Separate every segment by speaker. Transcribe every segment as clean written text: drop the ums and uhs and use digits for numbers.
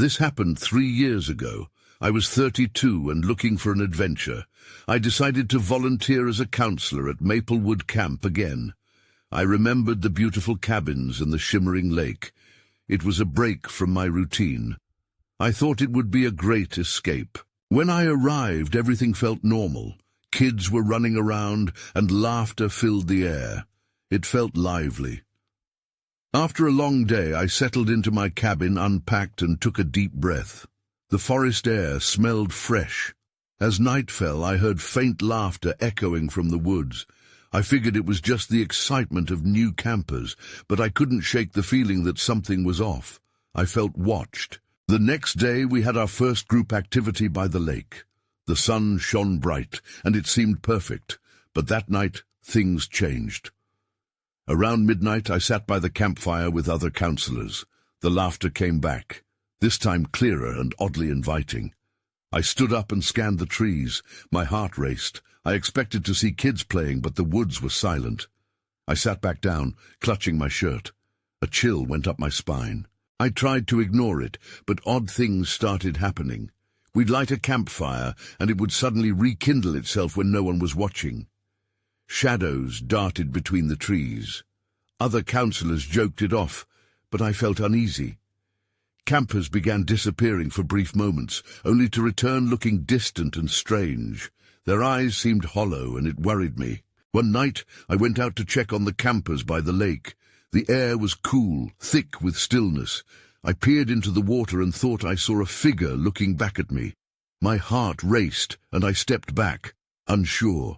Speaker 1: This happened 3 years ago. I was 32 and looking for an adventure. I decided to volunteer as a counselor at Maplewood Camp again. I remembered the beautiful cabins and the shimmering lake. It was a break from my routine. I thought it would be a great escape. When I arrived, everything felt normal. Kids were running around and laughter filled the air. It felt lively. After a long day, I settled into my cabin, unpacked, and took a deep breath. The forest air smelled fresh. As night fell, I heard faint laughter echoing from the woods. I figured it was just the excitement of new campers, but I couldn't shake the feeling that something was off. I felt watched. The next day, we had our first group activity by the lake. The sun shone bright, and it seemed perfect. But that night, things changed. Around midnight, I sat by the campfire with other counselors. The laughter came back, this time clearer and oddly inviting. I stood up and scanned the trees. My heart raced. I expected to see kids playing, but the woods were silent. I sat back down, clutching my shirt. A chill went up my spine. I tried to ignore it, but odd things started happening. We'd light a campfire, and it would suddenly rekindle itself when no one was watching. Shadows darted between the trees. Other counselors joked it off, but I felt uneasy. Campers began disappearing for brief moments, only to return looking distant and strange. Their eyes seemed hollow, and it worried me. One night, I went out to check on the campers by the lake. The air was cool, thick with stillness. I peered into the water and thought I saw a figure looking back at me. My heart raced, and I stepped back, unsure.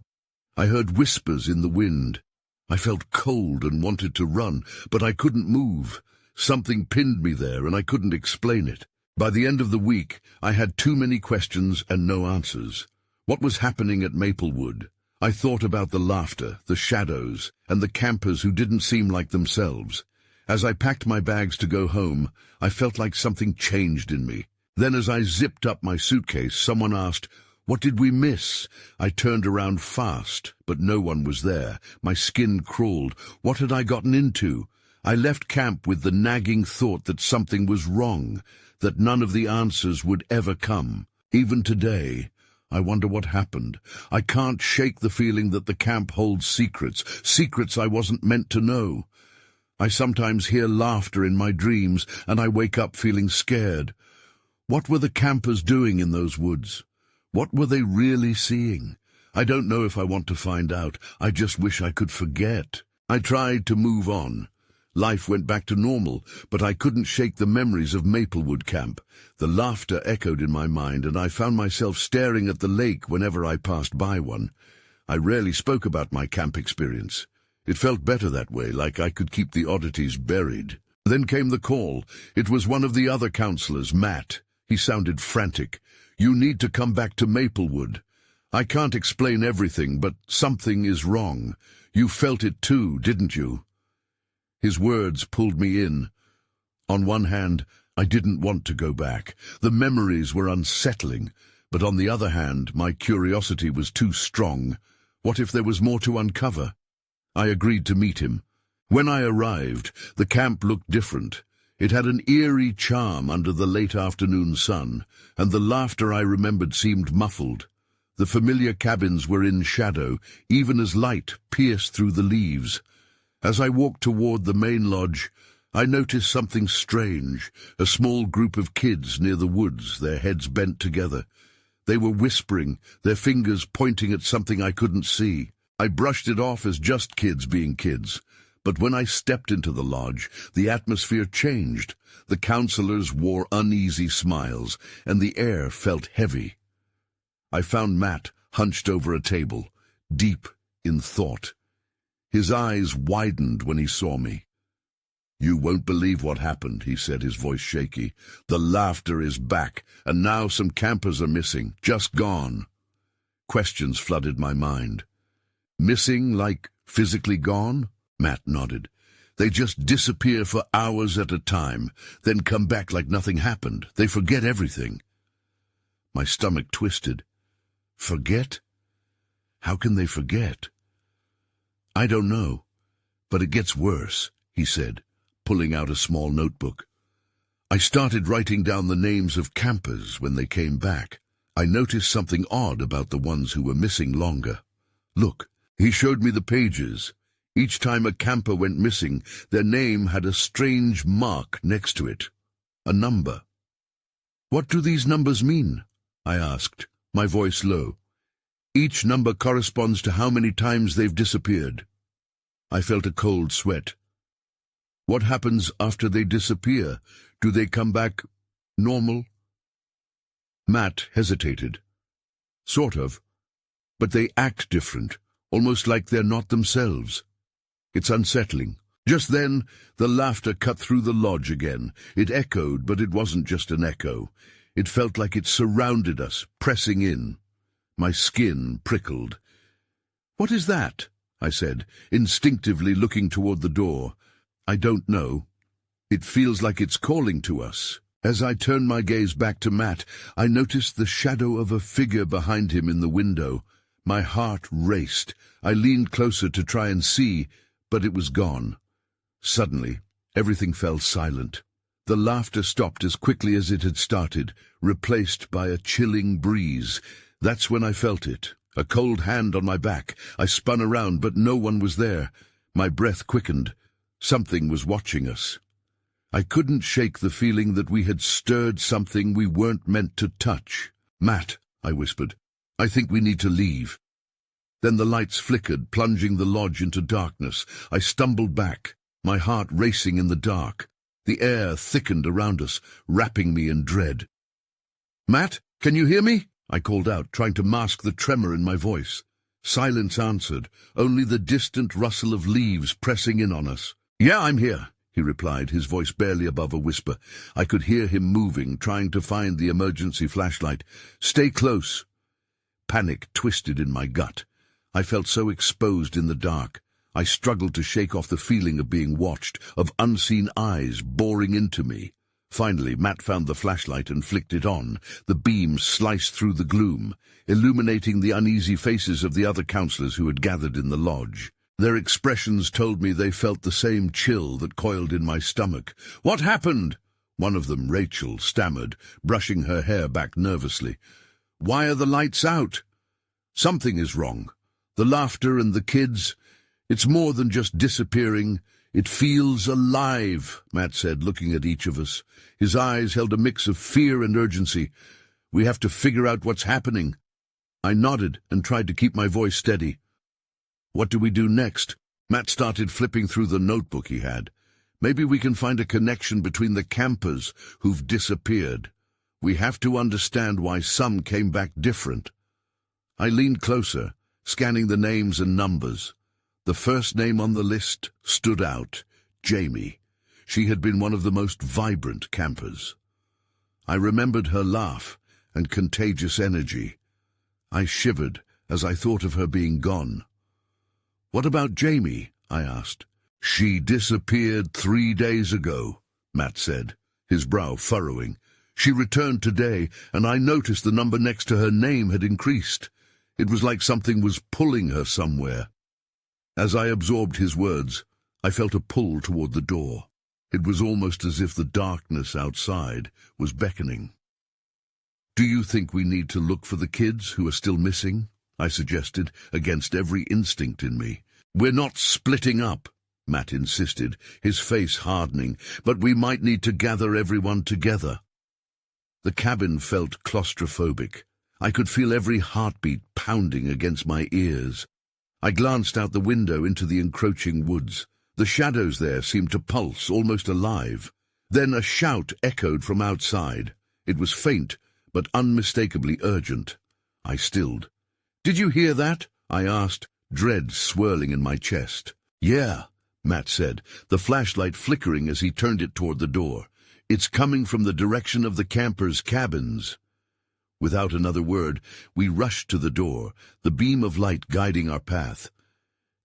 Speaker 1: I heard whispers in the wind. I felt cold and wanted to run, but I couldn't move. Something pinned me there, and I couldn't explain it. By the end of the week, I had too many questions and no answers. What was happening at Maplewood? I thought about the laughter, the shadows, and the campers who didn't seem like themselves. As I packed my bags to go home, I felt like something changed in me. Then as I zipped up my suitcase, someone asked, "What did we miss?" I turned around fast, but no one was there. My skin crawled. What had I gotten into? I left camp with the nagging thought that something was wrong, that none of the answers would ever come. Even today, I wonder what happened. I can't shake the feeling that the camp holds secrets, secrets I wasn't meant to know. I sometimes hear laughter in my dreams, and I wake up feeling scared. What were the campers doing in those woods? What were they really seeing? I don't know if I want to find out. I just wish I could forget. I tried to move on. Life went back to normal, but I couldn't shake the memories of Maplewood Camp. The laughter echoed in my mind, and I found myself staring at the lake whenever I passed by one. I rarely spoke about my camp experience. It felt better that way, like I could keep the oddities buried. Then came the call. It was one of the other counselors, Matt. He sounded frantic. "You need to come back to Maplewood. I can't explain everything, but something is wrong. You felt it too, didn't you?" His words pulled me in. On one hand, I didn't want to go back. The memories were unsettling, but on the other hand, my curiosity was too strong. What if there was more to uncover? I agreed to meet him. When I arrived, the camp looked different. It had an eerie charm under the late afternoon sun, and the laughter I remembered seemed muffled. The familiar cabins were in shadow, even as light pierced through the leaves. As I walked toward the main lodge, I noticed something strange, a small group of kids near the woods, their heads bent together. They were whispering, their fingers pointing at something I couldn't see. I brushed it off as just kids being kids. But when I stepped into the lodge, the atmosphere changed. The counselors wore uneasy smiles, and the air felt heavy. I found Matt hunched over a table, deep in thought. His eyes widened when he saw me. "You won't believe what happened," he said, his voice shaky. "The laughter is back, and now some campers are missing, just gone." Questions flooded my mind. "Missing, like physically gone?" Matt nodded. "They just disappear for hours at a time, then come back like nothing happened. They forget everything." My stomach twisted. Forget? How can they forget? "I don't know, but it gets worse," he said, pulling out a small notebook. I started writing down the names of campers when they came back. I noticed something odd about the ones who were missing longer. Look, he showed me the pages. Each time a camper went missing, their name had a strange mark next to it. A number. "What do these numbers mean?" I asked, my voice low. "Each number corresponds to how many times they've disappeared." I felt a cold sweat. "What happens after they disappear? Do they come back normal?" Matt hesitated. "Sort of. But they act different, almost like they're not themselves. It's unsettling." Just then, the laughter cut through the lodge again. It echoed, but it wasn't just an echo. It felt like it surrounded us, pressing in. My skin prickled. "What is that?" I said, instinctively looking toward the door. "I don't know. It feels like it's calling to us." As I turned my gaze back to Matt, I noticed the shadow of a figure behind him in the window. My heart raced. I leaned closer to try and see, but it was gone. Suddenly, everything fell silent. The laughter stopped as quickly as it had started, replaced by a chilling breeze. That's when I felt it. A cold hand on my back. I spun around, but no one was there. My breath quickened. Something was watching us. I couldn't shake the feeling that we had stirred something we weren't meant to touch. "Matt," I whispered, "I think we need to leave." Then the lights flickered, plunging the lodge into darkness. I stumbled back, my heart racing in the dark. The air thickened around us, wrapping me in dread. "Matt, can you hear me?" I called out, trying to mask the tremor in my voice. Silence answered, only the distant rustle of leaves pressing in on us. "Yeah, I'm here," he replied, his voice barely above a whisper. I could hear him moving, trying to find the emergency flashlight. "Stay close." Panic twisted in my gut. I felt so exposed in the dark. I struggled to shake off the feeling of being watched, of unseen eyes boring into me. Finally, Matt found the flashlight and flicked it on. The beam sliced through the gloom, illuminating the uneasy faces of the other counselors who had gathered in the lodge. Their expressions told me they felt the same chill that coiled in my stomach. "What happened?" One of them, Rachel, stammered, brushing her hair back nervously. "Why are the lights out?" "Something is wrong. The laughter and the kids, it's more than just disappearing. It feels alive," Matt said, looking at each of us. His eyes held a mix of fear and urgency. "We have to figure out what's happening." I nodded and tried to keep my voice steady. "What do we do next?" Matt started flipping through the notebook he had. "Maybe we can find a connection between the campers who've disappeared. We have to understand why some came back different." I leaned closer, scanning the names and numbers. The first name on the list stood out, Jamie. She had been one of the most vibrant campers. I remembered her laugh and contagious energy. I shivered as I thought of her being gone. "What about Jamie?" I asked. "She disappeared 3 days ago," Matt said, his brow furrowing. "She returned today, and I noticed the number next to her name had increased. It was like something was pulling her somewhere." As I absorbed his words, I felt a pull toward the door. It was almost as if the darkness outside was beckoning. "Do you think we need to look for the kids who are still missing?" I suggested, against every instinct in me. "We're not splitting up," Matt insisted, his face hardening, "but we might need to gather everyone together." The cabin felt claustrophobic. I could feel every heartbeat pounding against my ears. I glanced out the window into the encroaching woods. The shadows there seemed to pulse, almost alive. Then a shout echoed from outside. It was faint, but unmistakably urgent. I stilled. "Did you hear that?" I asked, dread swirling in my chest. "Yeah," Matt said, the flashlight flickering as he turned it toward the door. "It's coming from the direction of the campers' cabins." Without another word, we rushed to the door, the beam of light guiding our path.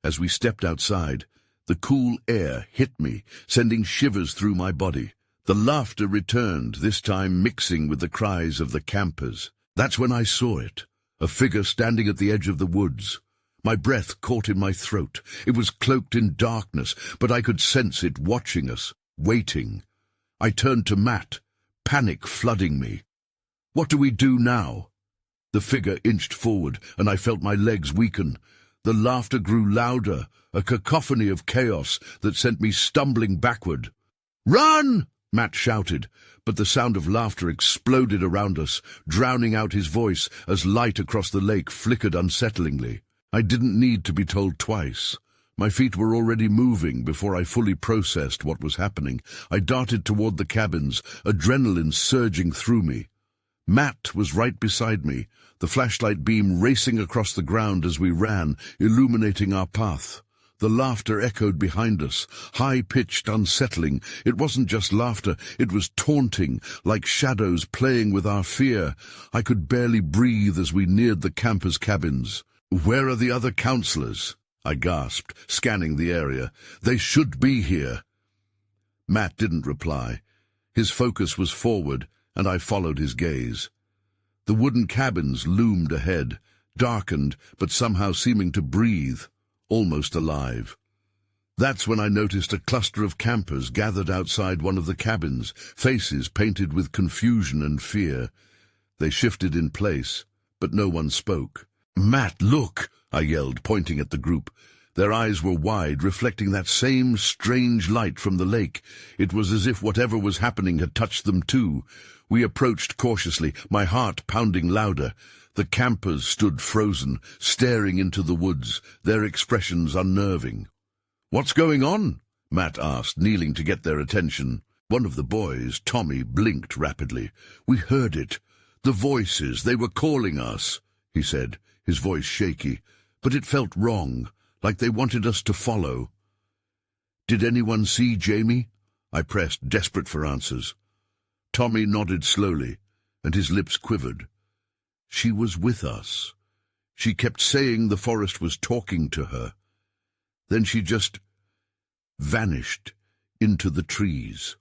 Speaker 1: As we stepped outside, the cool air hit me, sending shivers through my body. The laughter returned, this time mixing with the cries of the campers. That's when I saw it, a figure standing at the edge of the woods. My breath caught in my throat. It was cloaked in darkness, but I could sense it watching us, waiting. I turned to Matt, panic flooding me. What do we do now? The figure inched forward, and I felt my legs weaken. The laughter grew louder, a cacophony of chaos that sent me stumbling backward. "Run!" Matt shouted, but the sound of laughter exploded around us, drowning out his voice as light across the lake flickered unsettlingly. I didn't need to be told twice. My feet were already moving before I fully processed what was happening. I darted toward the cabins, adrenaline surging through me. Matt was right beside me, the flashlight beam racing across the ground as we ran, illuminating our path. The laughter echoed behind us, high-pitched, unsettling. It wasn't just laughter, it was taunting, like shadows playing with our fear. I could barely breathe as we neared the campers' cabins. "Where are the other counselors?" I gasped, scanning the area. "They should be here." Matt didn't reply. His focus was forward, and I followed his gaze. The wooden cabins loomed ahead, darkened, but somehow seeming to breathe, almost alive. That's when I noticed a cluster of campers gathered outside one of the cabins, faces painted with confusion and fear. They shifted in place, but no one spoke. "Matt, look!" I yelled, pointing at the group. Their eyes were wide, reflecting that same strange light from the lake. It was as if whatever was happening had touched them too. We approached cautiously, my heart pounding louder. The campers stood frozen, staring into the woods, their expressions unnerving. "What's going on?" Matt asked, kneeling to get their attention. One of the boys, Tommy, blinked rapidly. "We heard it. The voices, they were calling us," he said, his voice shaky. "But it felt wrong, like they wanted us to follow." "Did anyone see Jamie?" I pressed, desperate for answers. Tommy nodded slowly, and his lips quivered. "She was with us. She kept saying the forest was talking to her. Then she just vanished into the trees."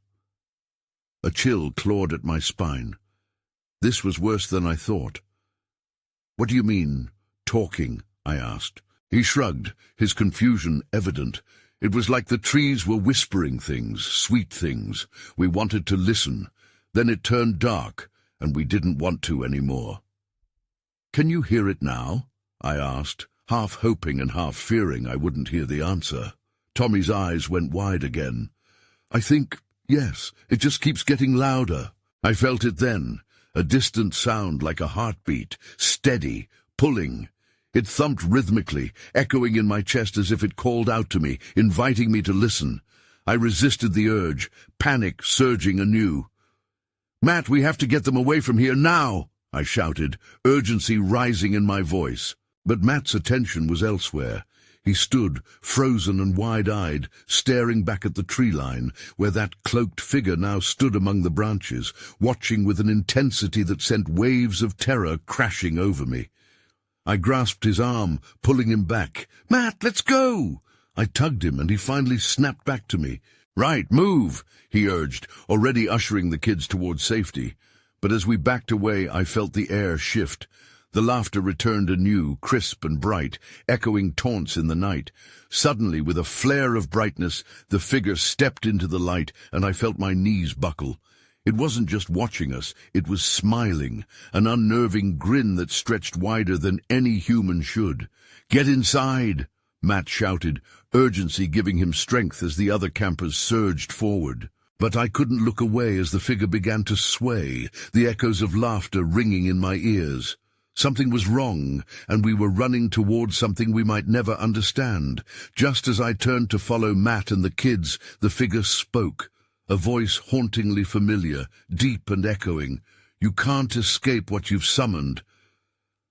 Speaker 1: A chill clawed at my spine. This was worse than I thought. "What do you mean, talking?" I asked. He shrugged, his confusion evident. It was like the trees were whispering things, sweet things. We wanted to listen. Then it turned dark, and we didn't want to anymore. "Can you hear it now?" I asked, half hoping and half fearing I wouldn't hear the answer. Tommy's eyes went wide again. "I think, yes, it just keeps getting louder." I felt it then, a distant sound like a heartbeat, steady, pulling. It thumped rhythmically, echoing in my chest as if it called out to me, inviting me to listen. I resisted the urge, panic surging anew. "Matt, we have to get them away from here now!" I shouted, urgency rising in my voice. But Matt's attention was elsewhere. He stood, frozen and wide-eyed, staring back at the tree line, where that cloaked figure now stood among the branches, watching with an intensity that sent waves of terror crashing over me. I grasped his arm, pulling him back. "Matt, let's go!" I tugged him, and he finally snapped back to me. "Right, move," he urged, already ushering the kids towards safety. But as we backed away, I felt the air shift. The laughter returned anew, crisp and bright, echoing taunts in the night. Suddenly, with a flare of brightness, the figure stepped into the light, and I felt my knees buckle. It wasn't just watching us, it was smiling, an unnerving grin that stretched wider than any human should. "Get inside!" Matt shouted, urgency giving him strength as the other campers surged forward. But I couldn't look away as the figure began to sway, the echoes of laughter ringing in my ears. Something was wrong, and we were running towards something we might never understand. Just as I turned to follow Matt and the kids, the figure spoke, a voice hauntingly familiar, deep and echoing. "You can't escape what you've summoned."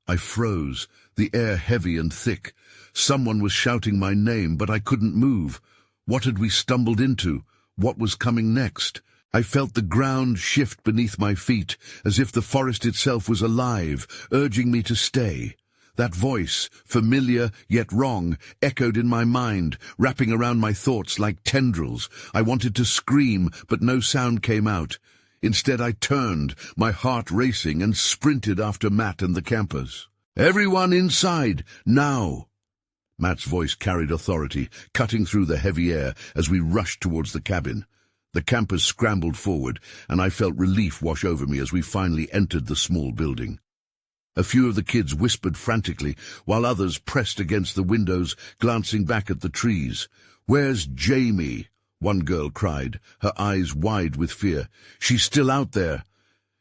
Speaker 1: I froze, the air heavy and thick. Someone was shouting my name, but I couldn't move. What had we stumbled into? What was coming next? I felt the ground shift beneath my feet, as if the forest itself was alive, urging me to stay. That voice, familiar yet wrong, echoed in my mind, wrapping around my thoughts like tendrils. I wanted to scream, but no sound came out. Instead I turned, my heart racing, and sprinted after Matt and the campers. "Everyone inside, now!" Matt's voice carried authority, cutting through the heavy air as we rushed towards the cabin. The campers scrambled forward, and I felt relief wash over me as we finally entered the small building. A few of the kids whispered frantically, while others pressed against the windows, glancing back at the trees. "Where's Jamie?" one girl cried, her eyes wide with fear. "She's still out there."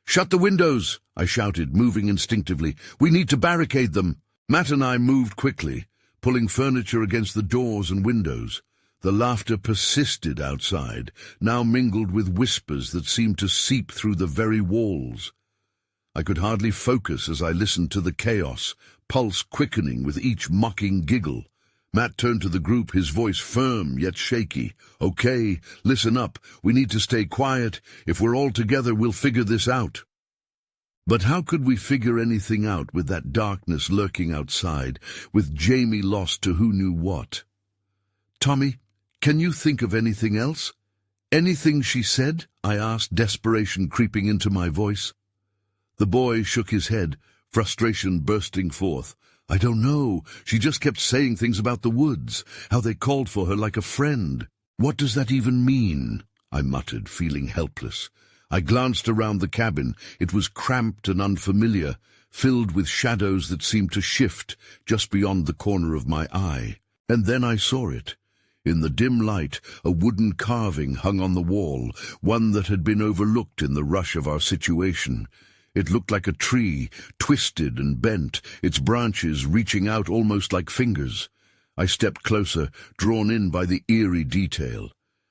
Speaker 1: "Shut the windows!" I shouted, moving instinctively. "We need to barricade them." Matt and I moved quickly, pulling furniture against the doors and windows. The laughter persisted outside, now mingled with whispers that seemed to seep through the very walls. I could hardly focus as I listened to the chaos, pulse quickening with each mocking giggle. Matt turned to the group, his voice firm yet shaky. "Okay, listen up. We need to stay quiet. If we're all together, we'll figure this out." But how could we figure anything out with that darkness lurking outside, with Jamie lost to who knew what? "Tommy, can you think of anything else?" "Anything she said?" I asked, desperation creeping into my voice. The boy shook his head, frustration bursting forth. "I don't know. She just kept saying things about the woods, how they called for her like a friend." "What does that even mean?" I muttered, feeling helpless. I glanced around the cabin. It was cramped and unfamiliar, filled with shadows that seemed to shift just beyond the corner of my eye. And then I saw it. In the dim light, a wooden carving hung on the wall, one that had been overlooked in the rush of our situation. It looked like a tree, twisted and bent, its branches reaching out almost like fingers. I stepped closer, drawn in by the eerie detail.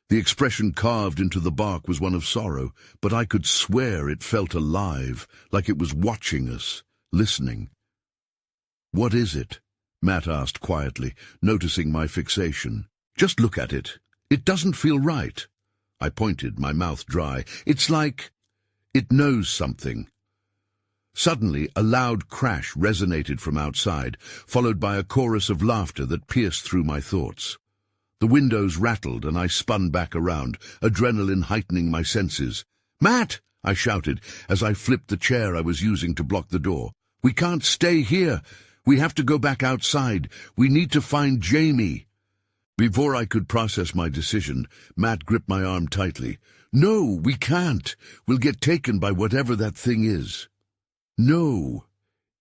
Speaker 1: The expression carved into the bark was one of sorrow, but I could swear it felt alive, like it was watching us, listening. "What is it?" Matt asked quietly, noticing my fixation. "Just look at it. It doesn't feel right." I pointed, my mouth dry. "It's like it knows something." Suddenly, a loud crash resonated from outside, followed by a chorus of laughter that pierced through my thoughts. The windows rattled, and I spun back around, adrenaline heightening my senses. "Matt!" I shouted, as I flipped the chair I was using to block the door. "We can't stay here. We have to go back outside. We need to find Jamie." Before I could process my decision, Matt gripped my arm tightly. "No, we can't. We'll get taken by whatever that thing is." "No.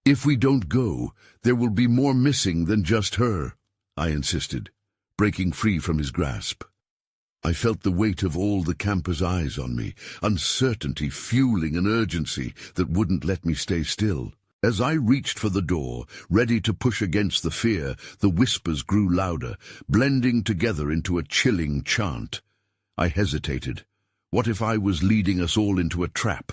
Speaker 1: If we don't go, there will be more missing than just her," I insisted, breaking free from his grasp. I felt the weight of all the campers' eyes on me, uncertainty fueling an urgency that wouldn't let me stay still. As I reached for the door, ready to push against the fear, the whispers grew louder, blending together into a chilling chant. I hesitated. What if I was leading us all into a trap?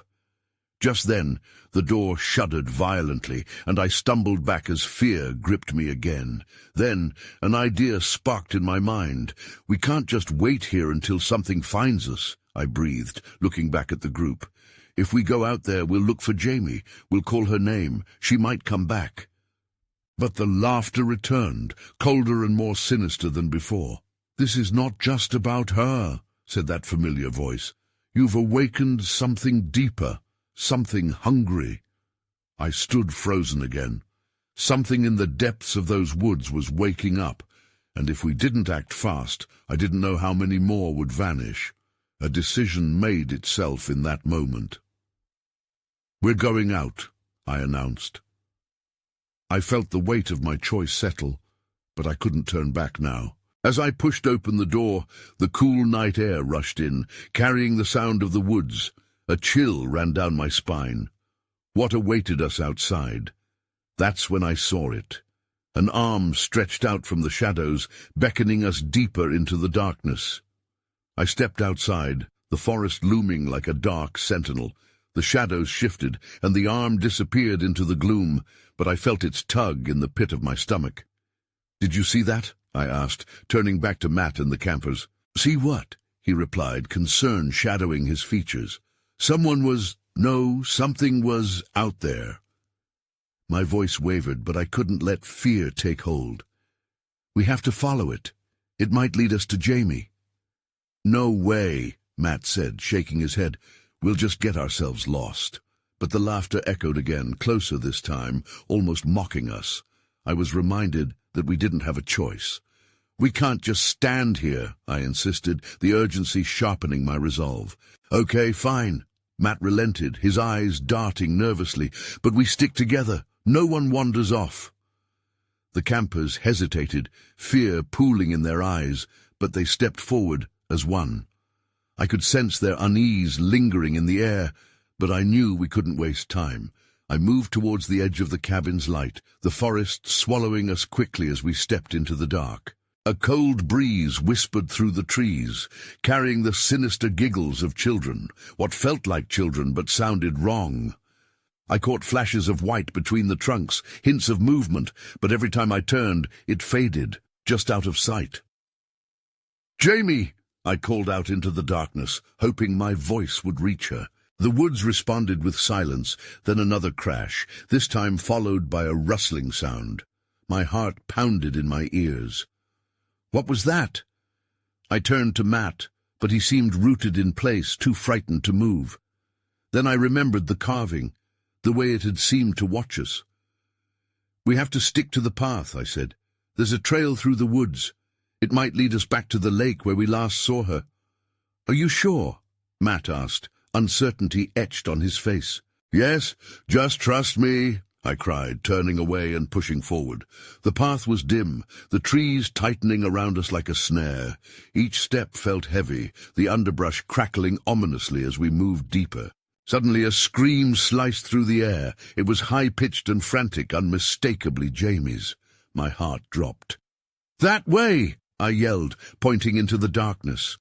Speaker 1: Just then, the door shuddered violently, and I stumbled back as fear gripped me again. Then, an idea sparked in my mind. "We can't just wait here until something finds us," I breathed, looking back at the group. "If we go out there, we'll look for Jamie. We'll call her name. She might come back." But the laughter returned, colder and more sinister than before. "This is not just about her," said that familiar voice. "You've awakened something deeper. Something hungry." I stood frozen again. Something in the depths of those woods was waking up, and if we didn't act fast, I didn't know how many more would vanish. A decision made itself in that moment. "We're going out," I announced. I felt the weight of my choice settle, but I couldn't turn back now. As I pushed open the door, the cool night air rushed in, carrying the sound of the woods. A chill ran down my spine. What awaited us outside? That's when I saw it. An arm stretched out from the shadows, beckoning us deeper into the darkness. I stepped outside, the forest looming like a dark sentinel. The shadows shifted, and the arm disappeared into the gloom, but I felt its tug in the pit of my stomach. "Did you see that?" I asked, turning back to Matt and the campers. "See what?" he replied, concern shadowing his features. Something was out there." My voice wavered, but I couldn't let fear take hold. "We have to follow it. It might lead us to Jamie." "No way," Matt said, shaking his head. "We'll just get ourselves lost." But the laughter echoed again, closer this time, almost mocking us. I was reminded that we didn't have a choice. We can't just stand here, I insisted, the urgency sharpening my resolve. Okay, fine. Matt relented, his eyes darting nervously. But we stick together. No one wanders off. The campers hesitated, fear pooling in their eyes, but they stepped forward as one. I could sense their unease lingering in the air, but I knew we couldn't waste time. I moved towards the edge of the cabin's light, the forest swallowing us quickly as we stepped into the dark. A cold breeze whispered through the trees, carrying the sinister giggles of children, what felt like children but sounded wrong. I caught flashes of white between the trunks, hints of movement, but every time I turned, it faded, just out of sight. "Jamie!" I called out into the darkness, hoping my voice would reach her. The woods responded with silence, then another crash, this time followed by a rustling sound. My heart pounded in my ears. What was that? I turned to Matt, but he seemed rooted in place, too frightened to move. Then I remembered the carving, the way it had seemed to watch us. "We have to stick to the path," I said. "There's a trail through the woods. It might lead us back to the lake where we last saw her." "Are you sure?" Matt asked, uncertainty etched on his face. "Yes, just trust me," I cried, turning away and pushing forward. The path was dim, the trees tightening around us like a snare. Each step felt heavy, the underbrush crackling ominously as we moved deeper. Suddenly a scream sliced through the air. It was high-pitched and frantic, unmistakably Jamie's. My heart dropped. "That way!" I yelled, pointing into the darkness.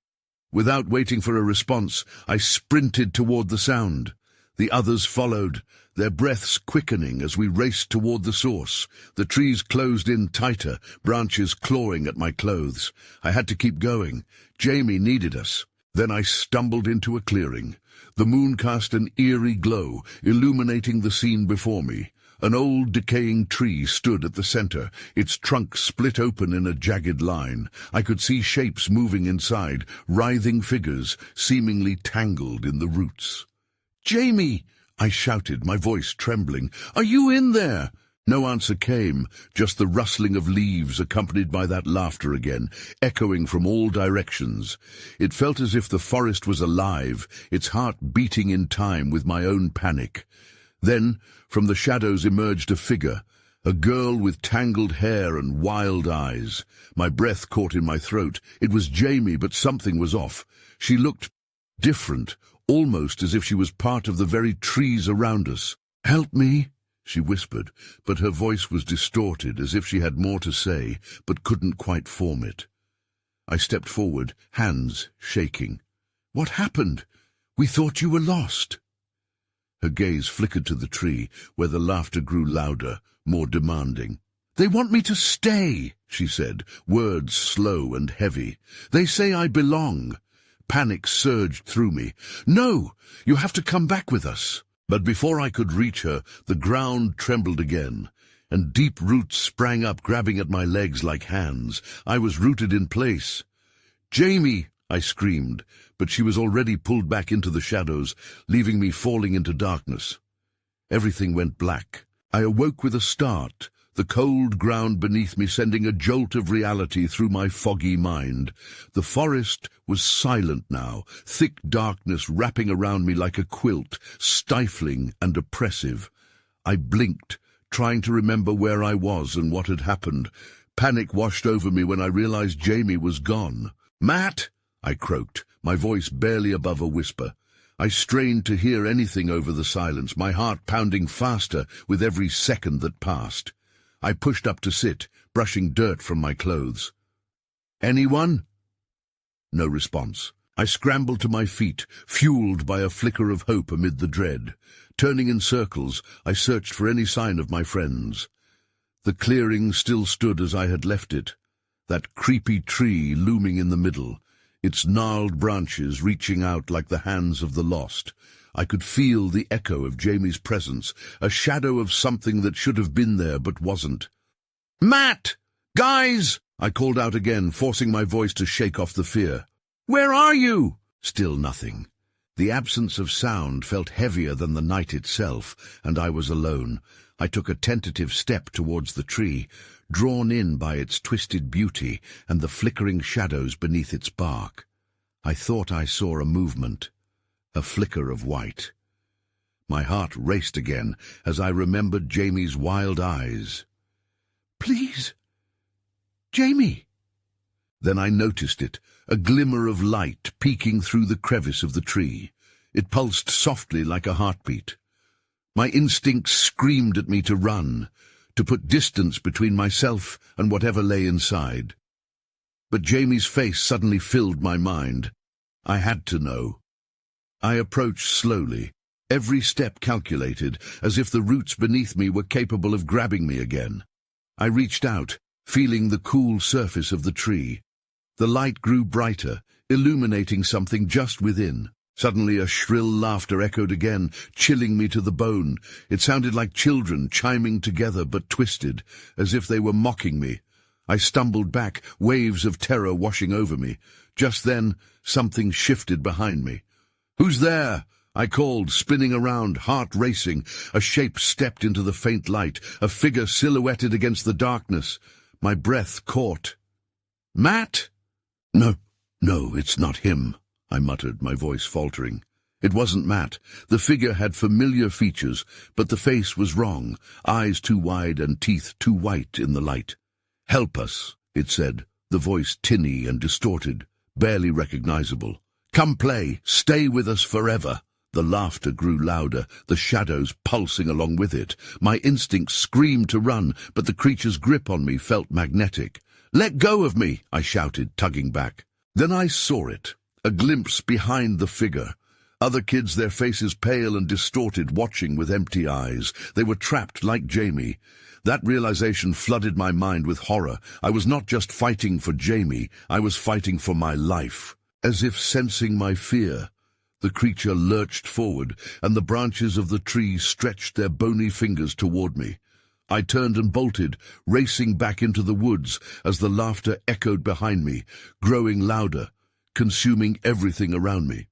Speaker 1: Without waiting for a response, I sprinted toward the sound. The others followed, their breaths quickening as we raced toward the source. The trees closed in tighter, branches clawing at my clothes. I had to keep going. Jamie needed us. Then I stumbled into a clearing. The moon cast an eerie glow, illuminating the scene before me. An old, decaying tree stood at the center, its trunk split open in a jagged line. I could see shapes moving inside, writhing figures, seemingly tangled in the roots. "Jamie!" I shouted, my voice trembling. "Are you in there?" No answer came, just the rustling of leaves accompanied by that laughter again, echoing from all directions. It felt as if the forest was alive, its heart beating in time with my own panic. Then, from the shadows emerged a figure, a girl with tangled hair and wild eyes. My breath caught in my throat. It was Jamie, but something was off. She looked different, almost as if she was part of the very trees around us. "Help me," she whispered, but her voice was distorted, as if she had more to say, but couldn't quite form it. I stepped forward, hands shaking. "What happened? We thought you were lost." Her gaze flickered to the tree, where the laughter grew louder, more demanding. "They want me to stay," she said, words slow and heavy. "They say I belong." Panic surged through me. "No, you have to come back with us." But before I could reach her, the ground trembled again, and deep roots sprang up, grabbing at my legs like hands. I was rooted in place. "Jamie!" I screamed, but she was already pulled back into the shadows, leaving me falling into darkness. Everything went black. I awoke with a start, the cold ground beneath me sending a jolt of reality through my foggy mind. The forest was silent now, thick darkness wrapping around me like a quilt, stifling and oppressive. I blinked, trying to remember where I was and what had happened. Panic washed over me when I realized Jamie was gone. "Matt!" I croaked, my voice barely above a whisper. I strained to hear anything over the silence, my heart pounding faster with every second that passed. I pushed up to sit, brushing dirt from my clothes. "Anyone?" No response. I scrambled to my feet, fueled by a flicker of hope amid the dread. Turning in circles, I searched for any sign of my friends. The clearing still stood as I had left it, that creepy tree looming in the middle, its gnarled branches reaching out like the hands of the lost. I could feel the echo of Jamie's presence, a shadow of something that should have been there but wasn't. "Matt! Guys!" I called out again, forcing my voice to shake off the fear. "Where are you?" Still nothing. The absence of sound felt heavier than the night itself, and I was alone. I took a tentative step towards the tree, drawn in by its twisted beauty and the flickering shadows beneath its bark. I thought I saw a movement, a flicker of white. My heart raced again as I remembered Jamie's wild eyes. "Please, Jamie!" Then I noticed it, a glimmer of light peeking through the crevice of the tree. It pulsed softly like a heartbeat. My instincts screamed at me to run, to put distance between myself and whatever lay inside. But Jamie's face suddenly filled my mind. I had to know. I approached slowly, every step calculated, as if the roots beneath me were capable of grabbing me again. I reached out, feeling the cool surface of the tree. The light grew brighter, illuminating something just within. Suddenly a shrill laughter echoed again, chilling me to the bone. It sounded like children chiming together but twisted, as if they were mocking me. I stumbled back, waves of terror washing over me. Just then, something shifted behind me. "Who's there?" I called, spinning around, heart racing. A shape stepped into the faint light, a figure silhouetted against the darkness. My breath caught. "Matt?" No, it's not him," I muttered, my voice faltering. It wasn't Matt. The figure had familiar features, but the face was wrong, eyes too wide and teeth too white in the light. "Help us," it said, the voice tinny and distorted, barely recognizable. "Come play, stay with us forever." The laughter grew louder, the shadows pulsing along with it. My instincts screamed to run, but the creature's grip on me felt magnetic. "Let go of me," I shouted, tugging back. Then I saw it, a glimpse behind the figure. Other kids, their faces pale and distorted, watching with empty eyes. They were trapped like Jamie. That realization flooded my mind with horror. I was not just fighting for Jamie, I was fighting for my life. As if sensing my fear, the creature lurched forward, and the branches of the tree stretched their bony fingers toward me. I turned and bolted, racing back into the woods as the laughter echoed behind me, growing louder, consuming everything around me.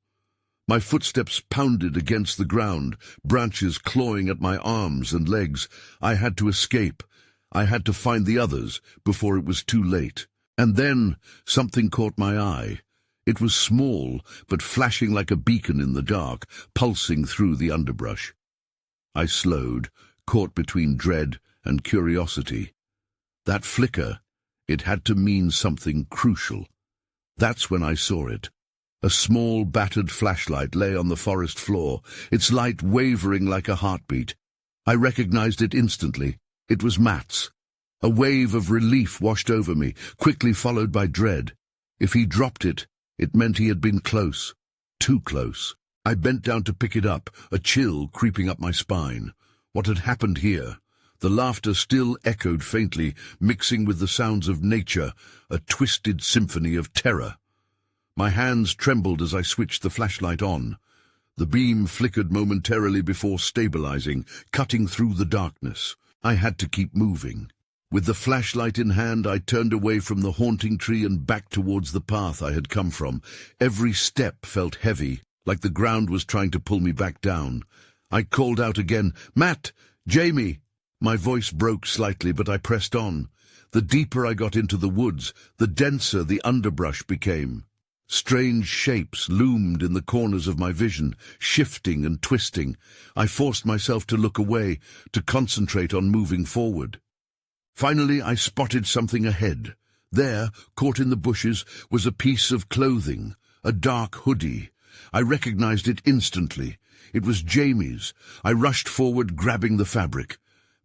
Speaker 1: My footsteps pounded against the ground, branches clawing at my arms and legs. I had to escape. I had to find the others before it was too late. And then something caught my eye. It was small, but flashing like a beacon in the dark, pulsing through the underbrush. I slowed, caught between dread and curiosity. That flicker, it had to mean something crucial. That's when I saw it. A small, battered flashlight lay on the forest floor, its light wavering like a heartbeat. I recognized it instantly. It was Matt's. A wave of relief washed over me, quickly followed by dread. If he dropped it, it meant he had been close. Too close. I bent down to pick it up, a chill creeping up my spine. What had happened here? The laughter still echoed faintly, mixing with the sounds of nature, a twisted symphony of terror. My hands trembled as I switched the flashlight on. The beam flickered momentarily before stabilizing, cutting through the darkness. I had to keep moving. With the flashlight in hand, I turned away from the haunting tree and back towards the path I had come from. Every step felt heavy, like the ground was trying to pull me back down. I called out again, "Matt! Jamie!" My voice broke slightly, but I pressed on. The deeper I got into the woods, the denser the underbrush became. Strange shapes loomed in the corners of my vision, shifting and twisting. I forced myself to look away, to concentrate on moving forward. Finally, I spotted something ahead. There, caught in the bushes, was a piece of clothing, a dark hoodie. I recognized it instantly. It was Jamie's. I rushed forward, grabbing the fabric.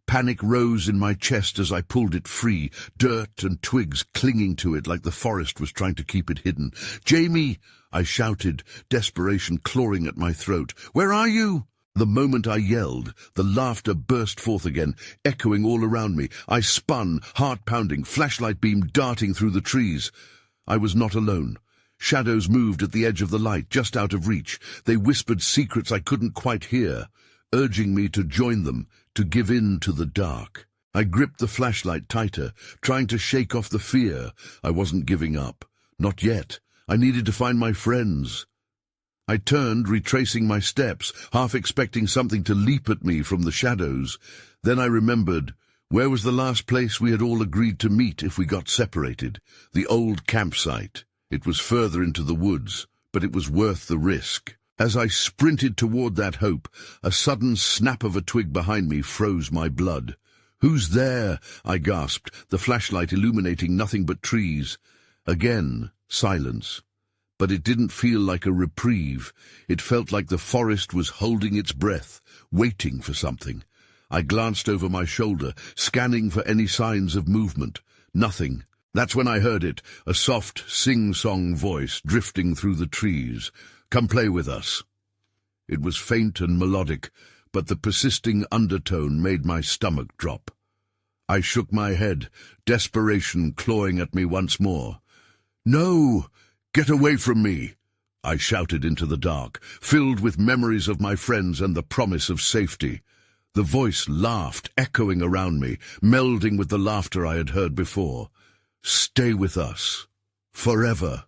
Speaker 1: Panic rose in my chest as I pulled it free, dirt and twigs clinging to it like the forest was trying to keep it hidden. "Jamie!" I shouted, desperation clawing at my throat. "Where are you?" The moment I yelled, the laughter burst forth again, echoing all around me. I spun, heart pounding, flashlight beam darting through the trees. I was not alone. Shadows moved at the edge of the light, just out of reach. They whispered secrets I couldn't quite hear, urging me to join them, to give in to the dark. I gripped the flashlight tighter, trying to shake off the fear. I wasn't giving up. Not yet. I needed to find my friends. I turned, retracing my steps, half expecting something to leap at me from the shadows. Then I remembered, where was the last place we had all agreed to meet if we got separated? The old campsite. It was further into the woods, but it was worth the risk. As I sprinted toward that hope, a sudden snap of a twig behind me froze my blood. "Who's there?" I gasped, the flashlight illuminating nothing but trees. Again, silence. But it didn't feel like a reprieve. It felt like the forest was holding its breath, waiting for something. I glanced over my shoulder, scanning for any signs of movement. Nothing. That's when I heard it, a soft, sing-song voice drifting through the trees. "Come play with us." It was faint and melodic, but the persisting undertone made my stomach drop. I shook my head, desperation clawing at me once more. "No! Get away from me!" I shouted into the dark, filled with memories of my friends and the promise of safety. The voice laughed, echoing around me, melding with the laughter I had heard before. "Stay with us. Forever."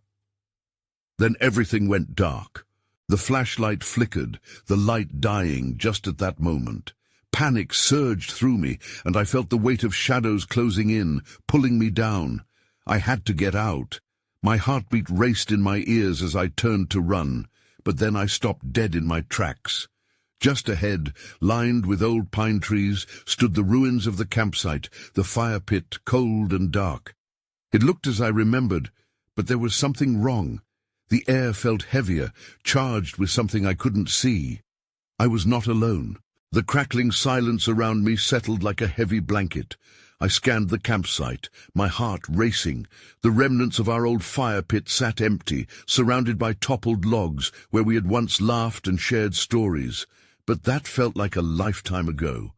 Speaker 1: Then everything went dark. The flashlight flickered, the light dying just at that moment. Panic surged through me, and I felt the weight of shadows closing in, pulling me down. I had to get out. My heartbeat raced in my ears as I turned to run, but then I stopped dead in my tracks. Just ahead, lined with old pine trees, stood the ruins of the campsite, the fire pit, cold and dark. It looked as I remembered, but there was something wrong. The air felt heavier, charged with something I couldn't see. I was not alone. The crackling silence around me settled like a heavy blanket. I scanned the campsite, my heart racing. The remnants of our old fire pit sat empty, surrounded by toppled logs where we had once laughed and shared stories. But that felt like a lifetime ago.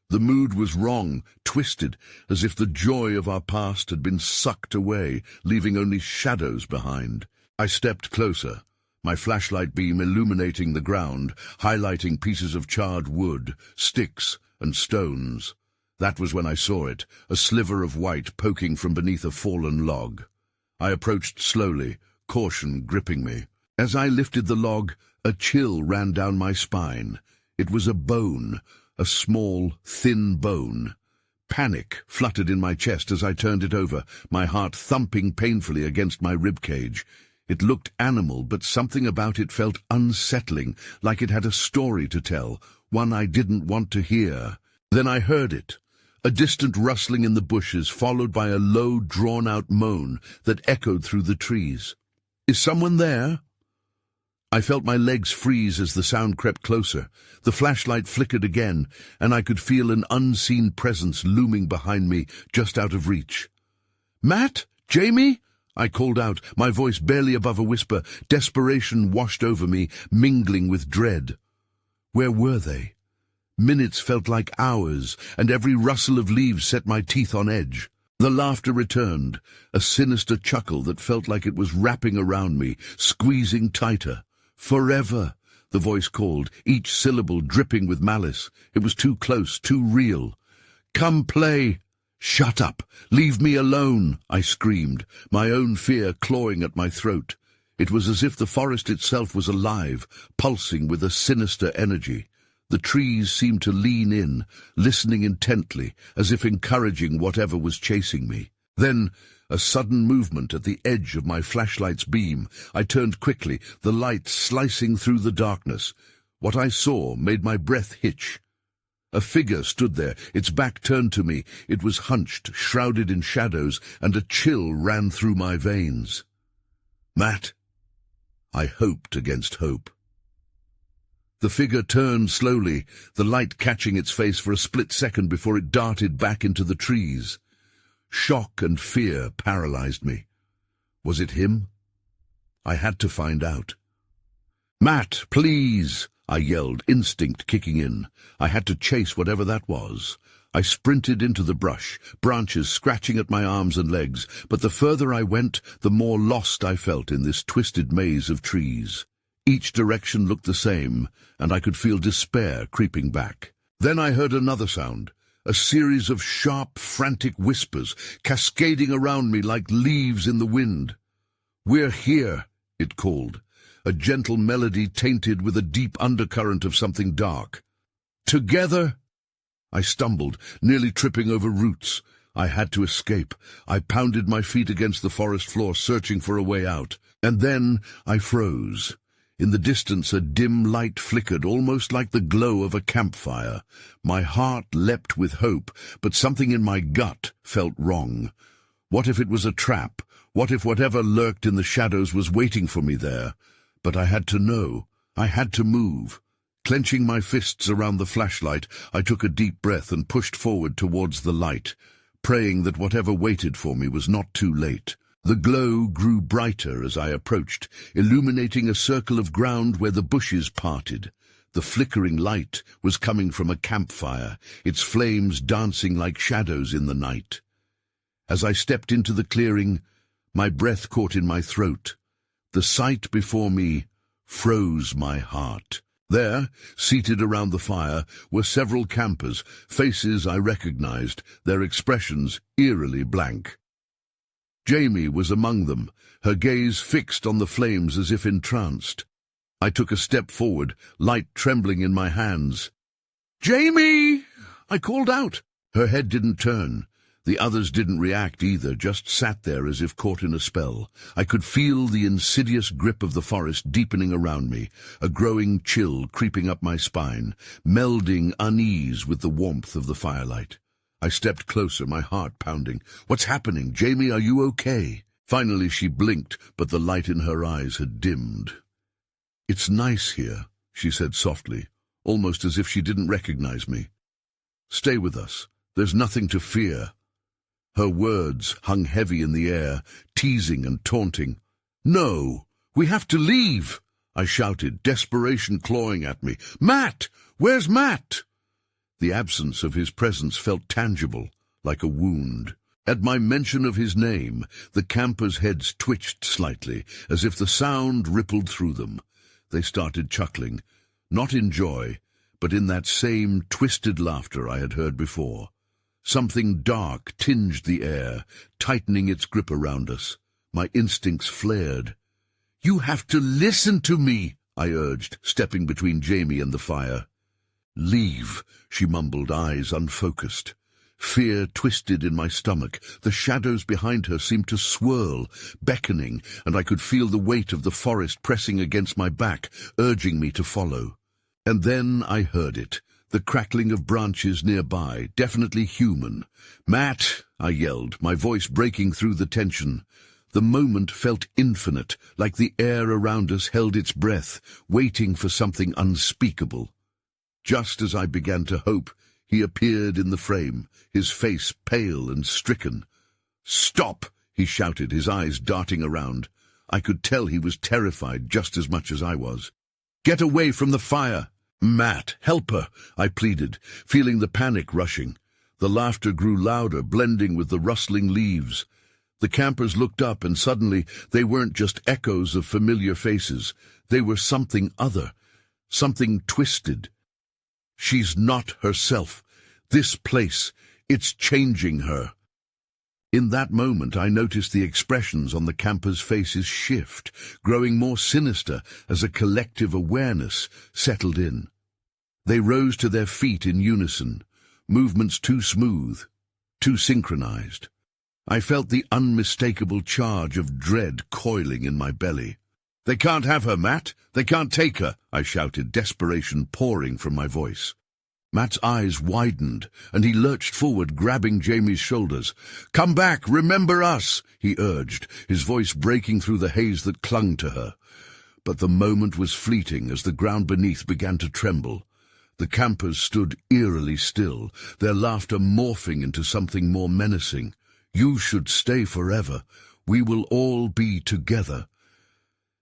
Speaker 1: The mood was wrong, twisted, as if the joy of our past had been sucked away, leaving only shadows behind. I stepped closer, my flashlight beam illuminating the ground, highlighting pieces of charred wood, sticks, and stones. That was when I saw it, a sliver of white poking from beneath a fallen log. I approached slowly, caution gripping me. As I lifted the log, a chill ran down my spine. It was a bone, a small, thin bone. Panic fluttered in my chest as I turned it over, my heart thumping painfully against my ribcage. It looked animal, but something about it felt unsettling, like it had a story to tell, one I didn't want to hear. Then I heard it. A distant rustling in the bushes, followed by a low, drawn-out moan that echoed through the trees. "Is someone there?" I felt my legs freeze as the sound crept closer. The flashlight flickered again, and I could feel an unseen presence looming behind me, just out of reach. "Matt? Jamie?" I called out, my voice barely above a whisper. Desperation washed over me, mingling with dread. Where were they? Minutes felt like hours, and every rustle of leaves set my teeth on edge. The laughter returned, a sinister chuckle that felt like it was wrapping around me, squeezing tighter. "Forever," the voice called, each syllable dripping with malice. It was too close, too real. "Come play." "Shut up! Leave me alone!" I screamed, my own fear clawing at my throat. It was as if the forest itself was alive, pulsing with a sinister energy. The trees seemed to lean in, listening intently, as if encouraging whatever was chasing me. Then, a sudden movement at the edge of my flashlight's beam. I turned quickly, the light slicing through the darkness. What I saw made my breath hitch. A figure stood there, its back turned to me. It was hunched, shrouded in shadows, and a chill ran through my veins. "Matt?" I hoped against hope. The figure turned slowly, the light catching its face for a split second before it darted back into the trees. Shock and fear paralyzed me. Was it him? I had to find out. "Matt, please!" I yelled, instinct kicking in. I had to chase whatever that was. I sprinted into the brush, branches scratching at my arms and legs, but the further I went, the more lost I felt in this twisted maze of trees. Each direction looked the same, and I could feel despair creeping back. Then I heard another sound, a series of sharp, frantic whispers, cascading around me like leaves in the wind. "We're here," it called. a gentle melody tainted with a deep undercurrent of something dark. Together? I stumbled, nearly tripping over roots. I had to escape. I pounded my feet against the forest floor, searching for a way out. And then I froze. In the distance, a dim light flickered, almost like the glow of a campfire. My heart leapt with hope, but something in my gut felt wrong. What if it was a trap? What if whatever lurked in the shadows was waiting for me there? But I had to know. I had to move. Clenching my fists around the flashlight, I took a deep breath and pushed forward towards the light, praying that whatever waited for me was not too late. The glow grew brighter as I approached, illuminating a circle of ground where the bushes parted. The flickering light was coming from a campfire, its flames dancing like shadows in the night. As I stepped into the clearing, my breath caught in my throat. The sight before me froze my heart. There, seated around the fire, were several campers, faces I recognized, their expressions eerily blank. Jamie was among them, her gaze fixed on the flames as if entranced. I took a step forward, light trembling in my hands. "Jamie!" I called out. Her head didn't turn. The others didn't react either, just sat there as if caught in a spell. I could feel the insidious grip of the forest deepening around me, a growing chill creeping up my spine, melding unease with the warmth of the firelight. I stepped closer, my heart pounding. "What's happening? Jamie, are you okay?" Finally she blinked, but the light in her eyes had dimmed. "It's nice here," she said softly, almost as if she didn't recognize me. "Stay with us. There's nothing to fear." Her words hung heavy in the air, teasing and taunting. "No, we have to leave," I shouted, desperation clawing at me. "Matt! Where's Matt?" The absence of his presence felt tangible, like a wound. At my mention of his name, the campers' heads twitched slightly, as if the sound rippled through them. They started chuckling, not in joy, but in that same twisted laughter I had heard before. Something dark tinged the air, tightening its grip around us. My instincts flared. "You have to listen to me," I urged, stepping between Jamie and the fire. "Leave," she mumbled, eyes unfocused. Fear twisted in my stomach. The shadows behind her seemed to swirl, beckoning, and I could feel the weight of the forest pressing against my back, urging me to follow. And then I heard it, the crackling of branches nearby, definitely human. "Matt!" I yelled, my voice breaking through the tension. The moment felt infinite, like the air around us held its breath, waiting for something unspeakable. Just as I began to hope, he appeared in the frame, his face pale and stricken. "Stop!" he shouted, his eyes darting around. I could tell he was terrified just as much as I was. "Get away from the fire!" "Matt, help her!" I pleaded, feeling the panic rushing. The laughter grew louder, blending with the rustling leaves. The campers looked up, and suddenly they weren't just echoes of familiar faces. They were something other, something twisted. "She's not herself. This place, it's changing her." In that moment I noticed the expressions on the campers' faces shift, growing more sinister as a collective awareness settled in. They rose to their feet in unison, movements too smooth, too synchronized. I felt the unmistakable charge of dread coiling in my belly. "They can't have her, Matt! They can't take her!" I shouted, desperation pouring from my voice. Matt's eyes widened, and he lurched forward, grabbing Jamie's shoulders. "Come back! Remember us!" he urged, his voice breaking through the haze that clung to her. But the moment was fleeting as the ground beneath began to tremble. The campers stood eerily still, their laughter morphing into something more menacing. "You should stay forever. We will all be together."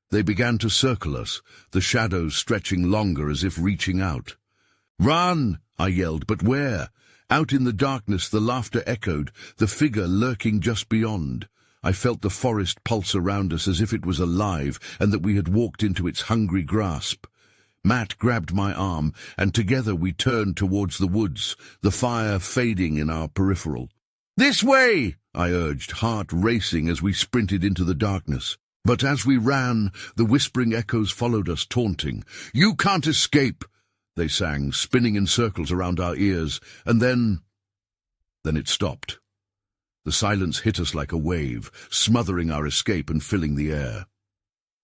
Speaker 1: They began to circle us, the shadows stretching longer as if reaching out. "Run!" I yelled, but where? Out in the darkness the laughter echoed, the figure lurking just beyond. I felt the forest pulse around us as if it was alive and that we had walked into its hungry grasp. Matt grabbed my arm, and together we turned towards the woods, the fire fading in our peripheral. "This way!" I urged, heart racing as we sprinted into the darkness. But as we ran, the whispering echoes followed us, taunting. "You can't escape!" they sang, spinning in circles around our ears, and then it stopped. The silence hit us like a wave, smothering our escape and filling the air.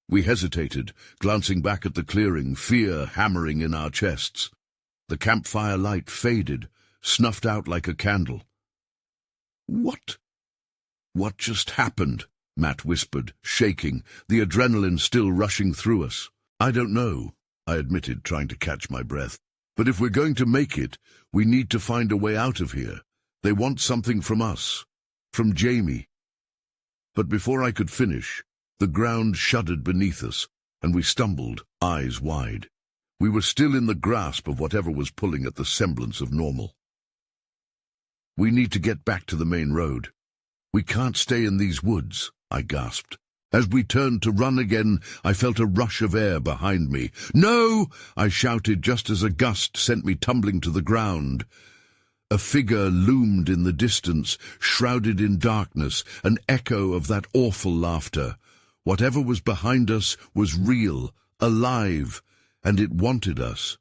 Speaker 1: We hesitated, glancing back at the clearing, fear hammering in our chests. The campfire light faded, snuffed out like a candle. What just happened?" Matt whispered, shaking, the adrenaline still rushing through us. "I don't know," I admitted, trying to catch my breath. "But if we're going to make it, we need to find a way out of here. They want something from us. From Jamie." But before I could finish, the ground shuddered beneath us, and we stumbled, eyes wide. We were still in the grasp of whatever was pulling at the semblance of normal. "We need to get back to the main road. We can't stay in these woods," I gasped. As we turned to run again, I felt a rush of air behind me. "No!" I shouted just as a gust sent me tumbling to the ground. A figure loomed in the distance, shrouded in darkness, an echo of that awful laughter. Whatever was behind us was real, alive, and it wanted us.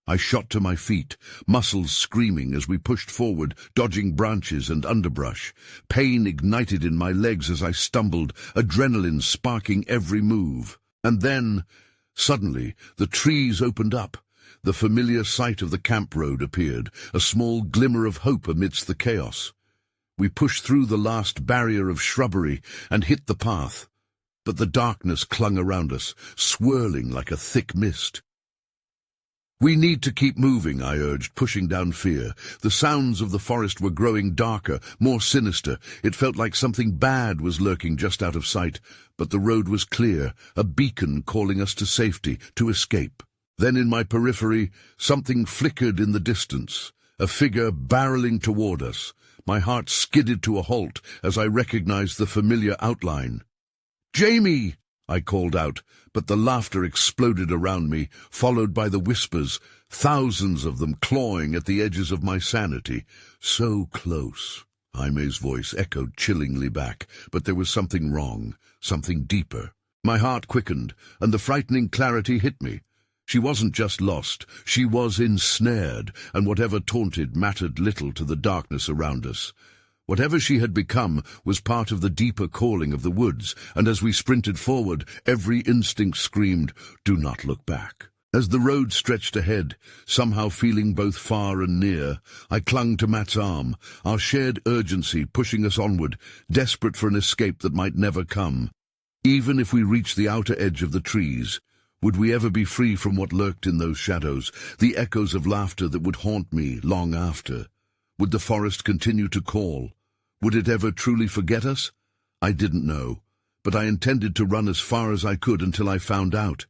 Speaker 1: I shot to my feet, muscles screaming as we pushed forward, dodging branches and underbrush. Pain ignited in my legs as I stumbled, adrenaline sparking every move. And then, suddenly, the trees opened up. The familiar sight of the camp road appeared, a small glimmer of hope amidst the chaos. We pushed through the last barrier of shrubbery and hit the path. But the darkness clung around us, swirling like a thick mist. "We need to keep moving," I urged, pushing down fear. The sounds of the forest were growing darker, more sinister. It felt like something bad was lurking just out of sight, but the road was clear, a beacon calling us to safety, to escape. Then in my periphery, something flickered in the distance, a figure barreling toward us. My heart skidded to a halt as I recognized the familiar outline. "Jamie!" I called out, but the laughter exploded around me, followed by the whispers, thousands of them clawing at the edges of my sanity. "So close." Jaime's voice echoed chillingly back, but there was something wrong, something deeper. My heart quickened, and the frightening clarity hit me. She wasn't just lost, she was ensnared, and whatever taunted mattered little to the darkness around us. Whatever she had become was part of the deeper calling of the woods, and as we sprinted forward, every instinct screamed, "Do not look back." As the road stretched ahead, somehow feeling both far and near, I clung to Matt's arm, our shared urgency pushing us onward, desperate for an escape that might never come. Even if we reached the outer edge of the trees, would we ever be free from what lurked in those shadows, the echoes of laughter that would haunt me long after? Would the forest continue to call? Would it ever truly forget us? I didn't know, but I intended to run as far as I could until I found out.